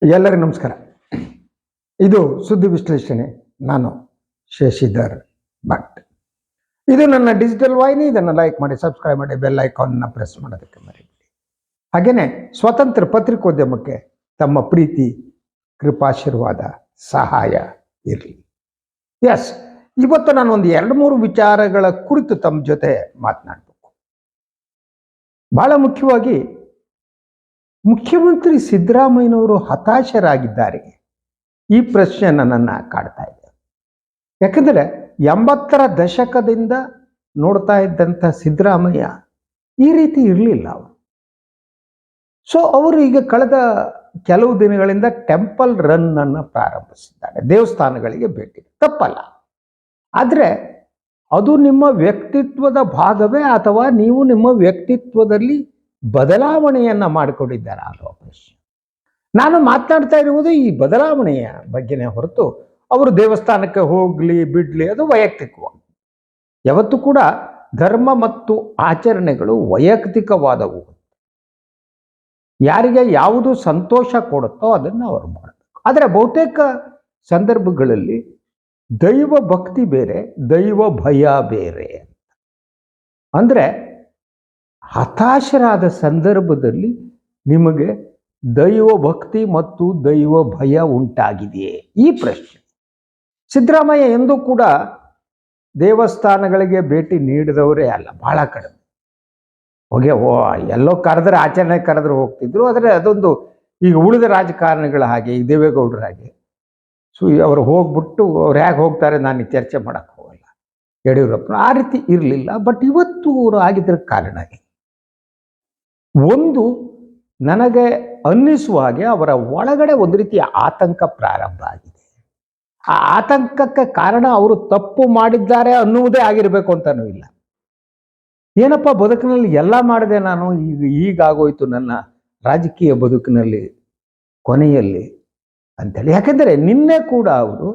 ಎಲ್ಲರಿಗೂ ನಮಸ್ಕಾರ. ಇದು ಸುದ್ದಿ ವಿಶ್ಲೇಷಣೆ. ನಾನು ಶಶಿಧರ್ ಭಟ್. ಇದು ನನ್ನ ಡಿಜಿಟಲ್ ವಾಹಿನಿ. ಇದನ್ನು ಲೈಕ್ ಮಾಡಿ, ಸಬ್ಸ್ಕ್ರೈಬ್ ಮಾಡಿ, ಬೆಲ್ ಐಕಾನ್ನ ಪ್ರೆಸ್ ಮಾಡೋದಕ್ಕೆ ಮರಿಬೇಡಿ. ಹಾಗೆಯೇ ಸ್ವತಂತ್ರ ಪತ್ರಿಕೋದ್ಯಮಕ್ಕೆ ತಮ್ಮ ಪ್ರೀತಿ, ಕೃಪಾಶೀರ್ವಾದ, ಸಹಾಯ ಇರಲಿ. ಎಸ್, ಇವತ್ತು ನಾನು ಒಂದು 2-3 ವಿಚಾರಗಳ ಕುರಿತು ತಮ್ಮ ಜೊತೆ ಮಾತನಾಡಬೇಕು. ಬಹಳ ಮುಖ್ಯವಾಗಿ ಮುಖ್ಯಮಂತ್ರಿ ಸಿದ್ದರಾಮಯ್ಯನವರು ಹತಾಶರಾಗಿದ್ದಾರೆ. ಈ ಪ್ರಶ್ನೆ ನನ್ನನ್ನು ಕಾಡ್ತಾ ಇದೆ. ಯಾಕಂದರೆ 80ರ ದಶಕದಿಂದ ನೋಡ್ತಾ ಇದ್ದಂಥ ಸಿದ್ದರಾಮಯ್ಯ ಈ ರೀತಿ ಇರಲಿಲ್ಲ ಅವರು. ಸೊ ಅವರು ಈಗ ಕಳೆದ ಕೆಲವು ದಿನಗಳಿಂದ ಟೆಂಪಲ್ ರನ್ ಅನ್ನು ಪ್ರಾರಂಭಿಸಿದ್ದಾರೆ. ದೇವಸ್ಥಾನಗಳಿಗೆ ಭೇಟಿ, ತಪ್ಪಲ್ಲ. ಆದರೆ ಅದು ನಿಮ್ಮ ವ್ಯಕ್ತಿತ್ವದ ಭಾಗವೇ ಅಥವಾ ನೀವು ನಿಮ್ಮ ವ್ಯಕ್ತಿತ್ವದಲ್ಲಿ ಬದಲಾವಣೆಯನ್ನ ಮಾಡಿಕೊಂಡಿದ್ದಾರೆ ಅನ್ನೋ ಪ್ರಶ್ನೆ. ನಾನು ಮಾತನಾಡ್ತಾ ಇರುವುದು ಈ ಬದಲಾವಣೆಯ ಬಗ್ಗೆನೇ ಹೊರತು ಅವರು ದೇವಸ್ಥಾನಕ್ಕೆ ಹೋಗ್ಲಿ ಬಿಡ್ಲಿ ಅದು ವೈಯಕ್ತಿಕವಾಗಿ. ಯಾವತ್ತೂ ಕೂಡ ಧರ್ಮ ಮತ್ತು ಆಚರಣೆಗಳು ವೈಯಕ್ತಿಕವಾದವು. ಯಾರಿಗೆ ಯಾವುದು ಸಂತೋಷ ಕೊಡುತ್ತೋ ಅದನ್ನು ಅವರು ಮಾಡಬೇಕು. ಆದರೆ ಬಹುತೇಕ ಸಂದರ್ಭಗಳಲ್ಲಿ ದೈವ ಭಕ್ತಿ ಬೇರೆ, ದೈವ ಭಯ ಬೇರೆ. ಅಂದರೆ ಹತಾಶರಾದ ಸಂದರ್ಭದಲ್ಲಿ ನಿಮಗೆ ದೈವ ಭಕ್ತಿ ಮತ್ತು ದೈವ ಭಯ ಉಂಟಾಗಿದೆಯೇ? ಈ ಪ್ರಶ್ನೆ. ಸಿದ್ದರಾಮಯ್ಯ ಎಂದೂ ಕೂಡ ದೇವಸ್ಥಾನಗಳಿಗೆ ಭೇಟಿ ನೀಡಿದವರೇ ಅಲ್ಲ, ಬಹಳ ಕಡಿಮೆ. ಎಲ್ಲೋ ಕರೆದ್ರೆ, ಆಚರಣೆ ಕರೆದ್ರೆ ಹೋಗ್ತಿದ್ರು. ಆದರೆ ಅದೊಂದು ಈಗ ಉಳಿದ ರಾಜಕಾರಣಿಗಳ ಹಾಗೆ, ಈ ದೇವೇಗೌಡರ ಹಾಗೆ ಅವರು ಹೋಗ್ಬಿಟ್ಟು ಅವ್ರು ಹೇಗೆ ಹೋಗ್ತಾರೆ ನಾನು ಚರ್ಚೆ ಮಾಡಕ್ಕೆ ಹೋಗಲ್ಲ. ಯಡಿಯೂರಪ್ಪನ ಆ ರೀತಿ ಇರಲಿಲ್ಲ. ಬಟ್ ಇವತ್ತು ಅವರು ಆಗಿದ್ರ ಕಾರಣ ಒಂದು ನನಗೆ ಅನ್ನಿಸುವ ಹಾಗೆ ಅವರ ಒಳಗಡೆ ಒಂದು ರೀತಿಯ ಆತಂಕ ಪ್ರಾರಂಭ ಆಗಿದೆ. ಆ ಆತಂಕಕ್ಕೆ ಕಾರಣ ಅವರು ತಪ್ಪು ಮಾಡಿದ್ದಾರೆ ಅನ್ನುವುದೇ ಆಗಿರಬೇಕು ಅಂತನೂ ಇಲ್ಲ. ಏನಪ್ಪ ಬದುಕಿನಲ್ಲಿ ಎಲ್ಲ ಮಾಡಿದೆ ನಾನು, ಈಗಾಗೋಯ್ತು ನನ್ನ ರಾಜಕೀಯ ಬದುಕಿನಲ್ಲಿ ಕೊನೆಯಲ್ಲಿ ಅಂತೇಳಿ. ಯಾಕೆಂದರೆ ನಿನ್ನೆ ಕೂಡ ಅವರು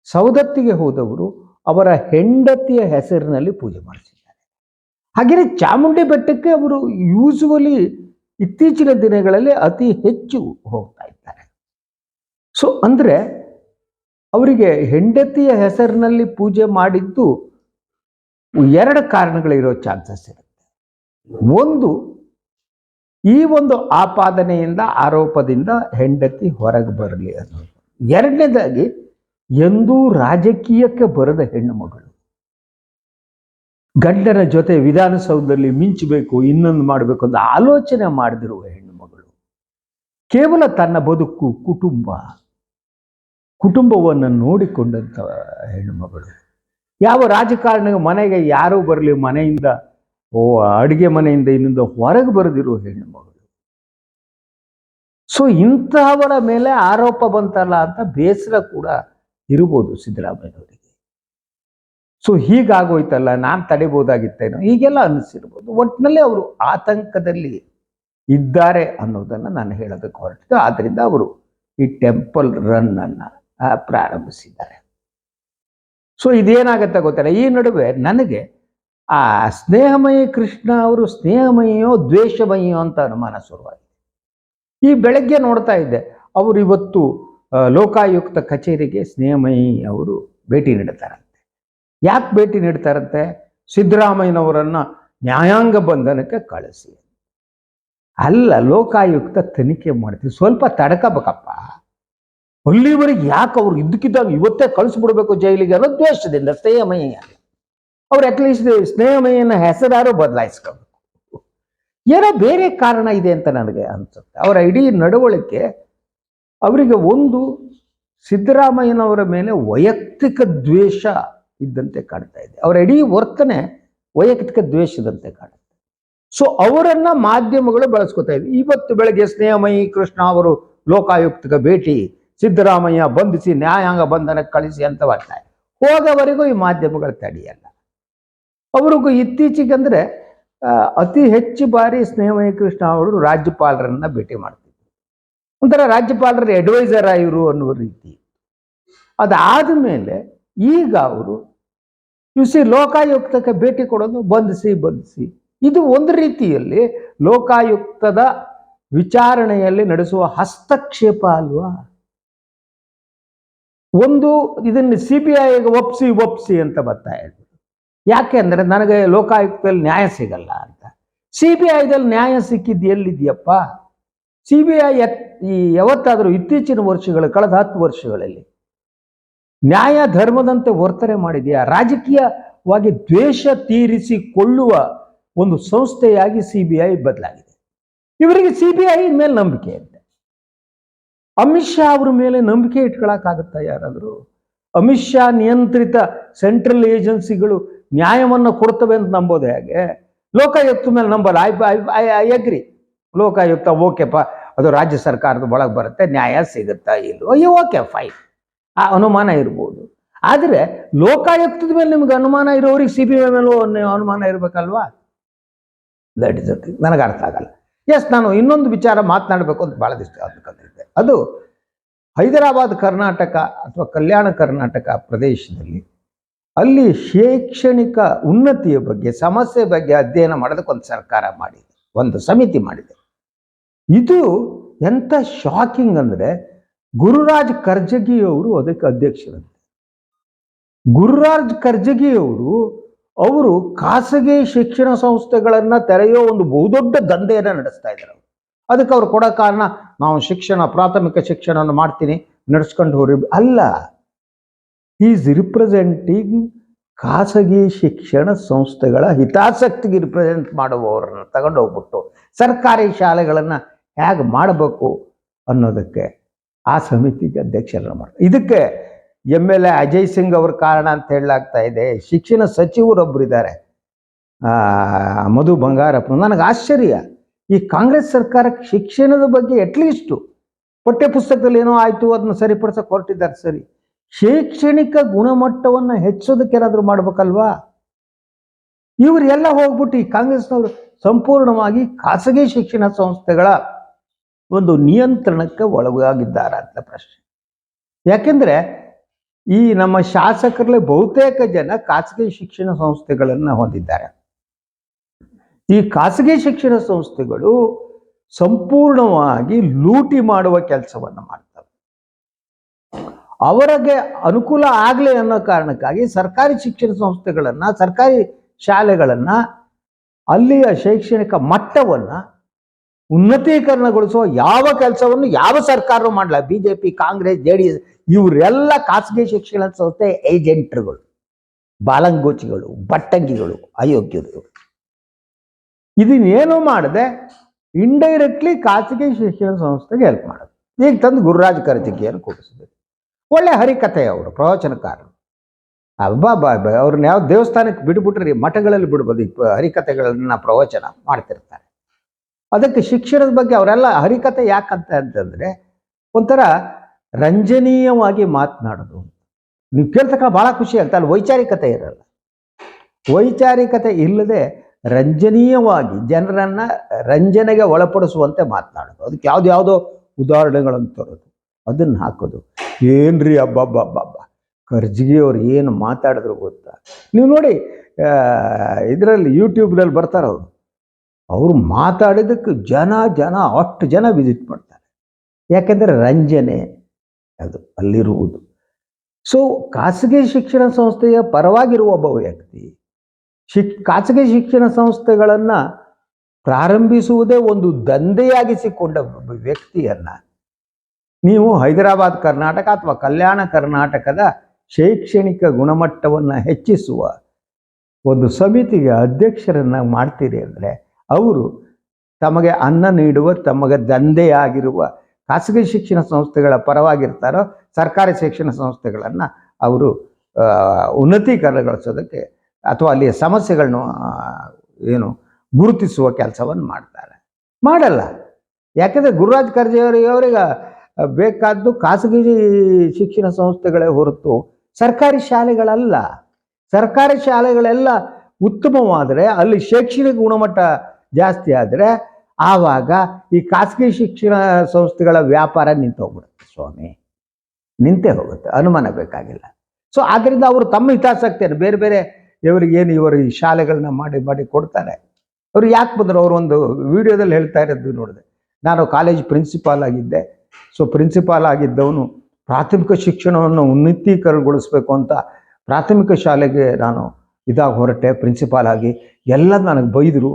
ಸೌದತ್ತಿಗೆ ಹೋದವರು ಅವರ ಹೆಂಡತಿಯ ಹೆಸರಿನಲ್ಲಿ ಪೂಜೆ ಮಾಡಿಸಿದ್ದಾರೆ. ಹಾಗೆಯೇ ಚಾಮುಂಡಿ ಬೆಟ್ಟಕ್ಕೆ ಅವರು ಯೂಸುವಲಿ ಇತ್ತೀಚಿನ ದಿನಗಳಲ್ಲಿ ಅತಿ ಹೆಚ್ಚು ಹೋಗ್ತಾ ಇದ್ದಾರೆ. ಸೊ ಅಂದರೆ ಅವರಿಗೆ ಹೆಂಡತಿಯ ಹೆಸರಿನಲ್ಲಿ ಪೂಜೆ ಮಾಡಿದ್ದು 2 ಕಾರಣಗಳಿರೋ ಚಾನ್ಸಸ್ ಇರುತ್ತೆ. ಒಂದು, ಈ ಒಂದು ಆಪಾದನೆಯಿಂದ, ಆರೋಪದಿಂದ ಹೆಂಡತಿ ಹೊರಗೆ ಬರಲಿ ಅನ್ನೋದು. 2ನೇದಾಗಿ, ಎಂದೂ ರಾಜಕೀಯಕ್ಕೆ ಬರದ ಹೆಣ್ಣು ಮಗಳು, ಗಂಡನ ಜೊತೆ ವಿಧಾನಸೌಧದಲ್ಲಿ ಮಿಂಚಬೇಕು, ಇನ್ನೊಂದು ಮಾಡಬೇಕು ಅಂತ ಆಲೋಚನೆ ಮಾಡದಿರುವ ಹೆಣ್ಣು ಮಗಳು, ಕೇವಲ ತನ್ನ ಬದುಕು, ಕುಟುಂಬವನ್ನು ನೋಡಿಕೊಂಡಂಥ ಹೆಣ್ಣು ಮಗಳು. ಯಾವ ರಾಜಕಾರಣ ಮನೆಗೆ ಯಾರೂ ಬರಲಿ, ಮನೆಯಿಂದ ಅಡುಗೆ ಮನೆಯಿಂದ ಇನ್ನೊಂದು ಹೊರಗೆ ಬರೆದಿರೋ ಹೆಣ್ಣು ಮಗಳು. ಸೊ ಇಂತಹವರ ಮೇಲೆ ಆರೋಪ ಬಂತಲ್ಲ ಅಂತ ಬೇಸರ ಕೂಡ ಇರ್ಬೋದು ಸಿದ್ದರಾಮಯ್ಯನವರಿಗೆ. ಸೊ ಹೀಗಾಗೋಯ್ತಲ್ಲ, ನಾನು ತಡಿಬೋದಾಗಿತ್ತೇನೋ, ಹೀಗೆಲ್ಲ ಅನ್ನಿಸಿರ್ಬೋದು. ಒಟ್ಟಿನಲ್ಲಿ ಅವರು ಆತಂಕದಲ್ಲಿ ಇದ್ದಾರೆ ಅನ್ನೋದನ್ನು ನಾನು ಹೇಳೋದಕ್ಕೆ ಹೊರಟಿದ್ದು. ಆದ್ದರಿಂದ ಅವರು ಈ ಟೆಂಪಲ್ ರನ್ ಅನ್ನು ಪ್ರಾರಂಭಿಸಿದ್ದಾರೆ. ಸೊ ಇದೇನಾಗತ್ತೆ ಗೊತ್ತಿಲ್ಲ. ಈ ನಡುವೆ ನನಗೆ ಆ ಸ್ನೇಹಮಯಿ ಕೃಷ್ಣ ಅವರು ಸ್ನೇಹಮಯಿಯೋ ದ್ವೇಷಮಯಿಯೋ ಅಂತ ಅನುಮಾನ ಶುರುವಾಗಿದೆ. ಈ ಬೆಳಗ್ಗೆ ನೋಡ್ತಾ ಇದ್ದೆ, ಅವರು ಇವತ್ತು ಲೋಕಾಯುಕ್ತ ಕಚೇರಿಗೆ ಸ್ನೇಹಮಯಿ ಅವರು ಭೇಟಿ ನೀಡ್ತಾರಂತೆ. ಯಾಕೆ ಭೇಟಿ ನೀಡ್ತಾರಂತೆ? ಸಿದ್ದರಾಮಯ್ಯನವರನ್ನು ನ್ಯಾಯಾಂಗ ಬಂಧನಕ್ಕೆ ಕಳಿಸಿ. ಅಲ್ಲ, ಲೋಕಾಯುಕ್ತ ತನಿಖೆ ಮಾಡ್ತೀವಿ, ಸ್ವಲ್ಪ ತಡ್ಕಬೇಕಪ್ಪ. ಅಲ್ಲಿವರೆಗೆ ಯಾಕೆ ಅವ್ರು ಇದ್ದಕ್ಕಿದ್ದಾಗ ಇವತ್ತೇ ಕಳಿಸ್ಬಿಡ್ಬೇಕು ಜೈಲಿಗೆ ಅನ್ನೋ ದ್ವೇಷದಿಂದ ಸ್ನೇಹಮಯ್ಯ. ಅವ್ರು ಅಟ್ಲೀಸ್ಟ್ ಸ್ನೇಹಮಯ್ಯನ ಹೆಸರಾರು ಬದಲಾಯಿಸ್ಕೋಬೇಕು. ಏನೋ ಬೇರೆ ಕಾರಣ ಇದೆ ಅಂತ ನನಗೆ ಅನ್ಸುತ್ತೆ. ಅವರ ಇಡೀ ನಡವಳಿಕೆ ಅವರಿಗೆ ಒಂದು ಸಿದ್ದರಾಮಯ್ಯನವರ ಮೇಲೆ ವೈಯಕ್ತಿಕ ದ್ವೇಷ ಇದ್ದಂತೆ ಕಾಣ್ತಾ ಇದೆ. ಅವರ ಇಡೀ ವರ್ತನೆ ವೈಯಕ್ತಿಕ ದ್ವೇಷದಂತೆ ಕಾಣುತ್ತೆ. ಸೊ ಅವರನ್ನ ಮಾಧ್ಯಮಗಳು ಬಳಸ್ಕೊತಾ ಇದೆ. ಇವತ್ತು ಬೆಳಗ್ಗೆ ಸ್ನೇಹಮಯಿ ಕೃಷ್ಣ ಅವರು ಲೋಕಾಯುಕ್ತಕ್ಕೆ ಭೇಟಿ, ಸಿದ್ದರಾಮಯ್ಯ ಬಂಧಿಸಿ ನ್ಯಾಯಾಂಗ ಬಂಧನಕ್ಕೆ ಕಳಿಸಿ ಅಂತ ಬರ್ತಾರೆ. ಹೋಗೋವರೆಗೂ ಈ ಮಾಧ್ಯಮಗಳು ತಡೆಯಲ್ಲ. ಅವ್ರಿಗೂ ಇತ್ತೀಚೆಗೆ ಅಂದರೆ ಅತಿ ಹೆಚ್ಚು ಬಾರಿ ಸ್ನೇಹಮಯಿ ಕೃಷ್ಣ ಅವರು ರಾಜ್ಯಪಾಲರನ್ನ ಭೇಟಿ ಮಾಡ್ತಿದ್ರು. ಒಂಥರ ರಾಜ್ಯಪಾಲರ ಅಡ್ವೈಸರ್ ಇವರು ಅನ್ನುವ ರೀತಿ. ಅದಾದ ಮೇಲೆ ಈಗ ಅವರು ಲೋಕಾಯುಕ್ತಕ್ಕೆ ಭೇಟಿ ಕೊಡೋದು ಬಂಧಿಸಿ. ಇದು ಒಂದು ರೀತಿಯಲ್ಲಿ ಲೋಕಾಯುಕ್ತದ ವಿಚಾರಣೆಯಲ್ಲಿ ನಡೆಸುವ ಹಸ್ತಕ್ಷೇಪ ಅಲ್ವಾ? ಒಂದು ಇದನ್ನು CBIಗೆ ಒಪ್ಸಿ ಅಂತ ಬರ್ತಾ ಇದ್ರು. ಯಾಕೆ ಅಂದರೆ ನನಗೆ ಲೋಕಾಯುಕ್ತದಲ್ಲಿ ನ್ಯಾಯ ಸಿಗಲ್ಲ ಅಂತ. CBIದಲ್ಲಿ ನ್ಯಾಯ ಸಿಕ್ಕಿದ್ದು ಎಲ್ಲಿದೆಯಪ್ಪ? CBI ಯಾವತ್ತಾದರೂ ಇತ್ತೀಚಿನ ವರ್ಷಗಳು, ಕಳೆದ 10 ವರ್ಷಗಳಲ್ಲಿ ನ್ಯಾಯ ಧರ್ಮದಂತೆ ವರ್ತನೆ ಮಾಡಿದೆಯಾ? ರಾಜಕೀಯವಾಗಿ ದ್ವೇಷ ತೀರಿಸಿಕೊಳ್ಳುವ ಒಂದು ಸಂಸ್ಥೆಯಾಗಿ CBI ಬದಲಾಗಿದೆ. ಇವರಿಗೆ CBI ಮೇಲೆ ನಂಬಿಕೆ ಇದೆ. ಅಮಿತ್ ಶಾ ಅವ್ರ ಮೇಲೆ ನಂಬಿಕೆ ಇಟ್ಕೊಳಕ್ಕಾಗುತ್ತಾ ಯಾರಾದರೂ? ಅಮಿತ್ ಶಾ ನಿಯಂತ್ರಿತ ಸೆಂಟ್ರಲ್ ಏಜೆನ್ಸಿಗಳು ನ್ಯಾಯವನ್ನು ಕೊಡ್ತವೆ ಅಂತ ನಂಬೋದು ಹೇಗೆ? ಲೋಕಾಯುಕ್ತ ಮೇಲೆ ನಂಬಲ್ಲ. I agree. ಲೋಕಾಯುಕ್ತ ಓಕೆಪ್ಪ, ಅದು ರಾಜ್ಯ ಸರ್ಕಾರದ ಒಳಗೆ ಬರುತ್ತೆ, ನ್ಯಾಯ ಸಿಗುತ್ತಾ ಇಲ್ವೋ, ಓಕೆ ಫೈನ್, ಆ ಅನುಮಾನ ಇರ್ಬೋದು. ಆದರೆ ಲೋಕಾಯುಕ್ತದ ಮೇಲೆ ನಿಮ್ಗೆ ಅನುಮಾನ ಇರೋರಿಗೆ CBI ಮೇಲೂ ಅನುಮಾನ ಇರಬೇಕಲ್ವಾ? That is a thing. ನನಗೆ ಅರ್ಥ ಆಗಲ್ಲ. ಎಸ್, ನಾನು ಇನ್ನೊಂದು ವಿಚಾರ ಮಾತನಾಡಬೇಕು ಅಂತ ಭಾಳ ದಿವಸ ಅಂದ್ಕೊಂಡಿದ್ದೆ. ಅದು ಹೈದರಾಬಾದ್ ಕರ್ನಾಟಕ ಅಥವಾ ಕಲ್ಯಾಣ ಕರ್ನಾಟಕ ಪ್ರದೇಶದಲ್ಲಿ ಅಲ್ಲಿ ಶೈಕ್ಷಣಿಕ ಉನ್ನತಿಯ ಬಗ್ಗೆ, ಸಮಸ್ಯೆ ಬಗ್ಗೆ ಅಧ್ಯಯನ ಮಾಡೋದಕ್ಕೆ ಒಂದು ಸರ್ಕಾರ ಮಾಡಿದೆ, ಒಂದು ಸಮಿತಿ ಮಾಡಿದೆ. ಇದು ಎಂಥ ಶಾಕಿಂಗ್ ಅಂದರೆ, ಗುರುರಾಜ್ ಕರ್ಜಗಿಯವರು ಅದಕ್ಕೆ ಅಧ್ಯಕ್ಷರಂತೆ. ಗುರುರಾಜ್ ಕರ್ಜಗಿಯವರು ಅವರು ಖಾಸಗಿ ಶಿಕ್ಷಣ ಸಂಸ್ಥೆಗಳನ್ನು ತೆರೆಯೋ ಒಂದು ಬಹುದೊಡ್ಡ ದಂಧೆಯನ್ನು ನಡೆಸ್ತಾ ಇದ್ದಾರೆ. ಅದಕ್ಕೆ ಅವ್ರು ಕೊಡೋ ಕಾರಣ, ನಾವು ಪ್ರಾಥಮಿಕ ಶಿಕ್ಷಣವನ್ನು ಮಾಡ್ತೀನಿ, ನಡೆಸ್ಕೊಂಡು ಹೋಗ್ರಿ ಅಲ್ಲ. ಈಸ್ ರಿಪ್ರೆಸೆಂಟಿಂಗ್ ಖಾಸಗಿ ಶಿಕ್ಷಣ ಸಂಸ್ಥೆಗಳ ಹಿತಾಸಕ್ತಿಗೆ ರಿಪ್ರೆಸೆಂಟ್ ಮಾಡುವವರನ್ನು ತಗೊಂಡು ಹೋಗ್ಬಿಟ್ಟು ಸರ್ಕಾರಿ ಶಾಲೆಗಳನ್ನು ಹೇಗೆ ಮಾಡಬೇಕು ಅನ್ನೋದಕ್ಕೆ ಆ ಸಮಿತಿಗೆ ಅಧ್ಯಕ್ಷರನ್ನು ಮಾಡ್ತಾರೆ. ಇದಕ್ಕೆ MLA ಅಜಯ್ ಸಿಂಗ್ ಅವ್ರ ಕಾರಣ ಅಂತ ಹೇಳಲಾಗ್ತಾ ಇದೆ. ಶಿಕ್ಷಣ ಸಚಿವರೊಬ್ಬರು ಇದ್ದಾರೆ, ಮಧು ಬಂಗಾರಪ್ಪ. ನನಗೆ ಆಶ್ಚರ್ಯ, ಈ ಕಾಂಗ್ರೆಸ್ ಸರ್ಕಾರಕ್ಕೆ ಶಿಕ್ಷಣದ ಬಗ್ಗೆ ಅಟ್ಲೀಸ್ಟು ಪಠ್ಯ ಪುಸ್ತಕದಲ್ಲಿ ಏನೋ ಆಯಿತು, ಅದನ್ನು ಸರಿಪಡಿಸಕ್ಕೆ ಹೊರಟಿದ್ದಾರೆ ಸರಿ. ಶೈಕ್ಷಣಿಕ ಗುಣಮಟ್ಟವನ್ನು ಹೆಚ್ಚೋದಕ್ಕೆ ಏನಾದರೂ ಮಾಡ್ಬೇಕಲ್ವಾ? ಇವರೆಲ್ಲ ಹೋಗ್ಬಿಟ್ಟು ಈ ಕಾಂಗ್ರೆಸ್ನವರು ಸಂಪೂರ್ಣವಾಗಿ ಖಾಸಗಿ ಶಿಕ್ಷಣ ಸಂಸ್ಥೆಗಳ ಒಂದು ನಿಯಂತ್ರಣಕ್ಕೆ ಒಳಗಾಗಿದ್ದಾರೆ ಅಂತ ಪ್ರಶ್ನೆ. ಯಾಕೆಂದರೆ ಈ ನಮ್ಮ ಶಾಸಕರಲ್ಲಿ ಬಹುತೇಕ ಜನ ಖಾಸಗಿ ಶಿಕ್ಷಣ ಸಂಸ್ಥೆಗಳನ್ನು ಹೊಂದಿದ್ದಾರೆ. ಈ ಖಾಸಗಿ ಶಿಕ್ಷಣ ಸಂಸ್ಥೆಗಳು ಸಂಪೂರ್ಣವಾಗಿ ಲೂಟಿ ಮಾಡುವ ಕೆಲಸವನ್ನು ಮಾಡ್ತವೆ. ಅವರಿಗೆ ಅನುಕೂಲ ಆಗಲಿ ಅನ್ನೋ ಕಾರಣಕ್ಕಾಗಿ ಸರ್ಕಾರಿ ಶಿಕ್ಷಣ ಸಂಸ್ಥೆಗಳನ್ನು, ಸರ್ಕಾರಿ ಶಾಲೆಗಳನ್ನು, ಅಲ್ಲಿಯ ಶೈಕ್ಷಣಿಕ ಮಟ್ಟವನ್ನು ಉನ್ನತೀಕರಣಗೊಳಿಸುವ ಯಾವ ಕೆಲಸವನ್ನು ಯಾವ ಸರ್ಕಾರವೂ ಮಾಡಲ್ಲ. BJP, ಕಾಂಗ್ರೆಸ್, JDS ಇವರೆಲ್ಲ ಖಾಸಗಿ ಶಿಕ್ಷಣ ಸಂಸ್ಥೆ ಏಜೆಂಟ್ರುಗಳು, ಬಾಲಂಗೋಚಿಗಳು, ಬಟ್ಟಂಗಿಗಳು, ಅಯೋಗ್ಯರು. ಇದನ್ನೇನು ಮಾಡದೆ ಇಂಡೈರೆಕ್ಟ್ಲಿ ಖಾಸಗಿ ಶಿಕ್ಷಣ ಸಂಸ್ಥೆಗೆ ಹೆಲ್ಪ್ ಮಾಡೋದು. ಈಗ ತಂದು ಗುರುರಾಜ್ ಕರ್ಜಗಿಯನ್ನು ಕೂಡಿಸಬೇಕು. ಒಳ್ಳೆ ಹರಿಕಥೆ ಅವರು, ಪ್ರವಚನಕಾರರು. ಅವ್ರನ್ನ ಯಾವ ದೇವಸ್ಥಾನಕ್ಕೆ ಬಿಡ್ಬಿಟ್ರಿ, ಮಠಗಳಲ್ಲಿ ಬಿಡ್ಬೋದು. ಹರಿಕಥೆಗಳನ್ನ ಪ್ರವಚನ ಮಾಡ್ತಿರ್ತಾರೆ. ಅದಕ್ಕೆ ಶಿಕ್ಷಣದ ಬಗ್ಗೆ ಅವರೆಲ್ಲ ಹರಿಕಥೆ ಯಾಕಂತಂದರೆ ಒಂಥರ ರಂಜನೀಯವಾಗಿ ಮಾತನಾಡೋದು. ನೀವು ಕೇಳ್ತಕ್ಕ ಭಾಳ ಖುಷಿ ಆಗ್ತದೆ. ಅಲ್ಲಿ ವೈಚಾರಿಕತೆ ಇರಲ್ಲ. ವೈಚಾರಿಕತೆ ಇಲ್ಲದೆ ರಂಜನೀಯವಾಗಿ ಜನರನ್ನು ರಂಜನೆಗೆ ಒಳಪಡಿಸುವಂತೆ ಮಾತನಾಡೋದು. ಅದಕ್ಕೆ ಯಾವುದೋ ಉದಾಹರಣೆಗಳನ್ನು ತರೋದು, ಅದನ್ನು ಹಾಕೋದು. ಏನ್ರಿ ಹಬ್ಬ ಕರ್ಜಗಿಯವ್ರು ಏನು ಮಾತಾಡಿದ್ರು ಗೊತ್ತಾ? ನೀವು ನೋಡಿ, ಇದರಲ್ಲಿ ಯೂಟ್ಯೂಬ್ನಲ್ಲಿ ಬರ್ತಾರವರು, ಅವರು ಮಾತಾಡಿದ್ದಕ್ಕೆ ಜನ ಅಷ್ಟು ಜನ ವಿಸಿಟ್ ಮಾಡ್ತಾರೆ. ಯಾಕೆಂದರೆ ರಂಜನೆ ಅದು ಅಲ್ಲಿರುವುದು. ಸೊ ಖಾಸಗಿ ಶಿಕ್ಷಣ ಸಂಸ್ಥೆಯ ಪರವಾಗಿರುವ ಒಬ್ಬ ವ್ಯಕ್ತಿ ಖಾಸಗಿ ಶಿಕ್ಷಣ ಸಂಸ್ಥೆಗಳನ್ನು ಪ್ರಾರಂಭಿಸುವುದೇ ಒಂದು ದಂಧೆಯಾಗಿಸಿಕೊಂಡ ವ್ಯಕ್ತಿಯನ್ನು ನೀವು ಹೈದರಾಬಾದ್ ಕರ್ನಾಟಕ ಅಥವಾ ಕಲ್ಯಾಣ ಕರ್ನಾಟಕದ ಶೈಕ್ಷಣಿಕ ಗುಣಮಟ್ಟವನ್ನು ಹೆಚ್ಚಿಸುವ ಒಂದು ಸಮಿತಿಗೆ ಅಧ್ಯಕ್ಷರನ್ನು ಮಾಡ್ತೀರಿ ಅಂದರೆ, ಅವರು ತಮಗೆ ಅನ್ನ ನೀಡುವ, ತಮಗೆ ದಂಧೆಯಾಗಿರುವ ಖಾಸಗಿ ಶಿಕ್ಷಣ ಸಂಸ್ಥೆಗಳ ಪರವಾಗಿರ್ತಾರೋ, ಸರ್ಕಾರಿ ಶಿಕ್ಷಣ ಸಂಸ್ಥೆಗಳನ್ನು ಅವರು ಉನ್ನತೀಕರಣಗೊಳಿಸೋದಕ್ಕೆ ಅಥವಾ ಅಲ್ಲಿಯ ಸಮಸ್ಯೆಗಳನ್ನು ಗುರುತಿಸುವ ಕೆಲಸವನ್ನು ಮಾಡಲ್ಲ. ಯಾಕೆಂದರೆ ಗುರುರಾಜ್ ಕರ್ಜಗಿಯವರಿಗೆ ಬೇಕಾದ್ದು ಖಾಸಗಿ ಶಿಕ್ಷಣ ಸಂಸ್ಥೆಗಳೇ ಹೊರತು ಸರ್ಕಾರಿ ಶಾಲೆಗಳಲ್ಲ. ಸರ್ಕಾರಿ ಶಾಲೆಗಳೆಲ್ಲ ಉತ್ತಮವಾದರೆ, ಅಲ್ಲಿ ಶೈಕ್ಷಣಿಕ ಗುಣಮಟ್ಟ ಜಾಸ್ತಿ ಆದರೆ ಆವಾಗ ಈ ಖಾಸಗಿ ಶಿಕ್ಷಣ ಸಂಸ್ಥೆಗಳ ವ್ಯಾಪಾರ ನಿಂತೋಗ್ಬಿಡುತ್ತೆ ಸ್ವಾಮಿ, ನಿಂತೇ ಹೋಗುತ್ತೆ, ಅನುಮಾನ ಬೇಕಾಗಿಲ್ಲ. ಸೊ ಆದ್ದರಿಂದ ಅವರು ತಮ್ಮ ಹಿತಾಸಕ್ತಿಯನ್ನು ಬೇರೆ ಇವರು ಈ ಶಾಲೆಗಳನ್ನ ಮಾಡಿ ಕೊಡ್ತಾರೆ. ಅವರು ಯಾಕೆ ಬಂದರು? ಅವರು ಒಂದು ವಿಡಿಯೋದಲ್ಲಿ ಹೇಳ್ತಾ ಇರೋದು ನೋಡಿದೆ, ನಾನು ಕಾಲೇಜ್ ಪ್ರಿನ್ಸಿಪಾಲ್ ಆಗಿದ್ದೆ. ಸೊ ಪ್ರಿನ್ಸಿಪಾಲ್ ಆಗಿದ್ದವನು ಪ್ರಾಥಮಿಕ ಶಿಕ್ಷಣವನ್ನು ಉನ್ನತೀಕರಣಗೊಳಿಸ್ಬೇಕು ಅಂತ ಪ್ರಾಥಮಿಕ ಶಾಲೆಗೆ ನಾನು ಹೊರಟೆ ಪ್ರಿನ್ಸಿಪಾಲ್ ಆಗಿ. ಎಲ್ಲ ನನಗೆ ಬೈದರು.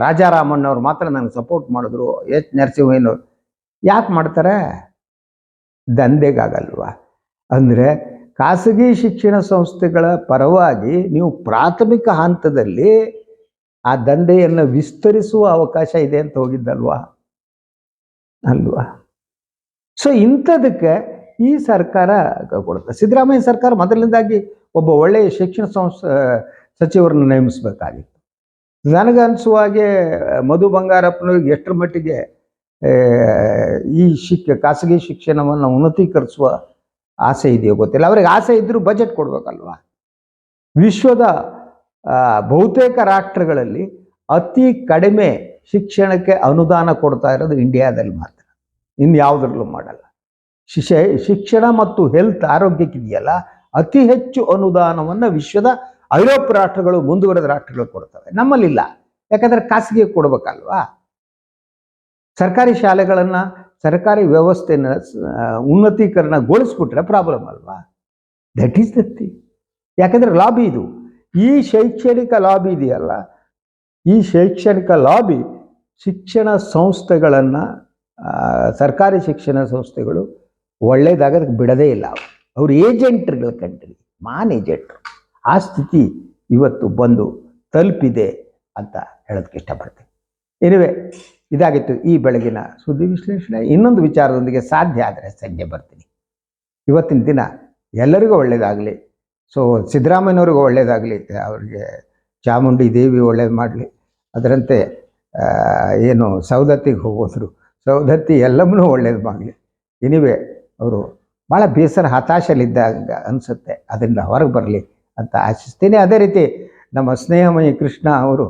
ರಾಜಾರಾಮಣ್ಣವ್ರು ಮಾತ್ರ ನನಗೆ ಸಪೋರ್ಟ್ ಮಾಡಿದ್ರು. ಎಚ್ ನರಸಿಂಹಯ್ಯನವ್ರು ಯಾಕೆ ಮಾಡ್ತಾರೆ? ದಂಧೆಗಾಗಲ್ವ? ಅಂದರೆ ಖಾಸಗಿ ಶಿಕ್ಷಣ ಸಂಸ್ಥೆಗಳ ಪರವಾಗಿ ನೀವು ಪ್ರಾಥಮಿಕ ಹಂತದಲ್ಲಿ ಆ ದಂಧೆಯನ್ನು ವಿಸ್ತರಿಸುವ ಅವಕಾಶ ಇದೆ ಅಂತ ಹೋಗಿದ್ದಲ್ವಾ ಅಲ್ವಾ? ಸೊ ಇಂಥದಕ್ಕೆ ಈ ಸರ್ಕಾರ ಕೊಡುತ್ತೆ. ಸಿದ್ದರಾಮಯ್ಯ ಸರ್ಕಾರ ಮೊದಲನೇದಾಗಿ ಒಬ್ಬ ಒಳ್ಳೆಯ ಶಿಕ್ಷಣ ಸಚಿವರನ್ನು ನೇಮಿಸಬೇಕಾಗಿತ್ತು. ನನಗನ್ಸುವಾಗೆ ಮಧು ಬಂಗಾರಪ್ಪನವ್ರಿಗೆ ಎಷ್ಟರ ಮಟ್ಟಿಗೆ ಈ ಖಾಸಗಿ ಶಿಕ್ಷಣವನ್ನು ಉನ್ನತೀಕರಿಸುವ ಆಸೆ ಇದೆಯೋ ಗೊತ್ತಿಲ್ಲ. ಅವ್ರಿಗೆ ಆಸೆ ಇದ್ದರೂ ಬಜೆಟ್ ಕೊಡ್ಬೇಕಲ್ವ? ವಿಶ್ವದ ಬಹುತೇಕ ರಾಷ್ಟ್ರಗಳಲ್ಲಿ ಅತಿ ಕಡಿಮೆ ಶಿಕ್ಷಣಕ್ಕೆ ಅನುದಾನ ಕೊಡ್ತಾ ಇರೋದು ಇಂಡಿಯಾದಲ್ಲಿ ಮಾತ್ರ, ಇನ್ಯಾವುದ್ರಲ್ಲೂ ಮಾಡಲ್ಲ. ಶಿಕ್ಷಣ ಮತ್ತು ಹೆಲ್ತ್ ಆರೋಗ್ಯಕ್ಕಿದೆಯಲ್ಲ, ಅತಿ ಹೆಚ್ಚು ಅನುದಾನವನ್ನು ವಿಶ್ವದ ಐರೋಪ್ಯ ರಾಷ್ಟ್ರಗಳು, ಮುಂದುವರೆದ ರಾಷ್ಟ್ರಗಳು ಕೊಡ್ತವೆ. ನಮ್ಮಲ್ಲಿಲ್ಲ. ಯಾಕಂದರೆ ಖಾಸಗಿ ಕೊಡ್ಬೇಕಲ್ವಾ? ಸರ್ಕಾರಿ ಶಾಲೆಗಳನ್ನು, ಸರ್ಕಾರಿ ವ್ಯವಸ್ಥೆನ ಉನ್ನತೀಕರಣಗೊಳಿಸ್ಬಿಟ್ರೆ ಪ್ರಾಬ್ಲಮ್ ಅಲ್ವಾ? That is the thing. ಯಾಕಂದರೆ ಲಾಬಿ ಇದು, ಈ ಶೈಕ್ಷಣಿಕ ಲಾಬಿ ಇದೆಯಲ್ಲ, ಈ ಶೈಕ್ಷಣಿಕ ಲಾಬಿ ಶಿಕ್ಷಣ ಸಂಸ್ಥೆಗಳನ್ನು, ಸರ್ಕಾರಿ ಶಿಕ್ಷಣ ಸಂಸ್ಥೆಗಳು ಒಳ್ಳೆಯದಾಗೋದಕ್ಕೆ ಬಿಡದೇ ಇಲ್ಲ. ಅವರು ಏಜೆಂಟ್ರುಗಳು ಕಂಡ್ರಿ, ಏಜೆಂಟ್ರು. ಆ ಸ್ಥಿತಿ ಇವತ್ತು ಬಂದು ತಲುಪಿದೆ ಅಂತ ಹೇಳೋದಕ್ಕೆ ಇಷ್ಟಪಡ್ತೀನಿ. ಎನಿವೆ, ಇದಾಗಿತ್ತು ಈ ಬೆಳಗಿನ ಸುದ್ದಿ ವಿಶ್ಲೇಷಣೆ. ಇನ್ನೊಂದು ವಿಚಾರದೊಂದಿಗೆ ಸಾಧ್ಯ ಆದರೆ ಸಂಜೆ ಬರ್ತೀನಿ. ಇವತ್ತಿನ ದಿನ ಎಲ್ಲರಿಗೂ ಒಳ್ಳೆಯದಾಗಲಿ. ಸೊ ಸಿದ್ದರಾಮಯ್ಯನವ್ರಿಗೂ ಒಳ್ಳೆಯದಾಗಲಿ, ಅವ್ರಿಗೆ ಚಾಮುಂಡಿ ದೇವಿ ಒಳ್ಳೇದು ಮಾಡಲಿ. ಅದರಂತೆ ಏನು ಸವದತ್ತಿಗೆ ಹೋಗೋದ್ರು, ಸವದತ್ತಿ ಎಲ್ಲವನ್ನೂ ಒಳ್ಳೇದು ಮಾಡಲಿ. ಎನಿವೆ, ಅವರು ಭಾಳ ಬೇಸರ, ಹತಾಶಲಿದ್ದಾಗ ಅನಿಸುತ್ತೆ, ಅದರಿಂದ ಹೊರಗೆ ಬರಲಿ ಅಂತ ಆಶಿಸ್ತೀನಿ. ಅದೇ ರೀತಿ ನಮ್ಮ ಸ್ನೇಹಮಯಿ ಕೃಷ್ಣ ಅವರು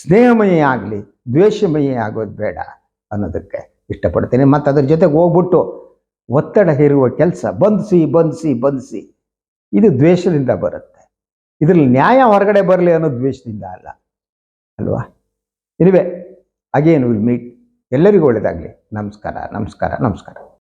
ಸ್ನೇಹಮಯಿ ಆಗಲಿ, ದ್ವೇಷಮಯಿ ಆಗೋದು ಬೇಡ ಅನ್ನೋದಕ್ಕೆ ಇಷ್ಟಪಡ್ತೀನಿ. ಮತ್ತು ಅದ್ರ ಜೊತೆಗೆ ಹೋಗ್ಬಿಟ್ಟು ಒತ್ತಡ ಹೇರುವ ಕೆಲಸ, ಬಂಧಿಸಿ ಇದು ದ್ವೇಷದಿಂದ ಬರುತ್ತೆ. ಇದರಲ್ಲಿ ನ್ಯಾಯ ಹೊರಗಡೆ ಬರಲಿ ಅನ್ನೋ ದ್ವೇಷದಿಂದ ಅಲ್ಲ ಅಲ್ವಾ? ಇರುವೆ ಅಗೇನ್ ವಿಲ್ ಮೀಟ್. ಎಲ್ಲರಿಗೂ ಒಳ್ಳೆಯದಾಗಲಿ. ನಮಸ್ಕಾರ.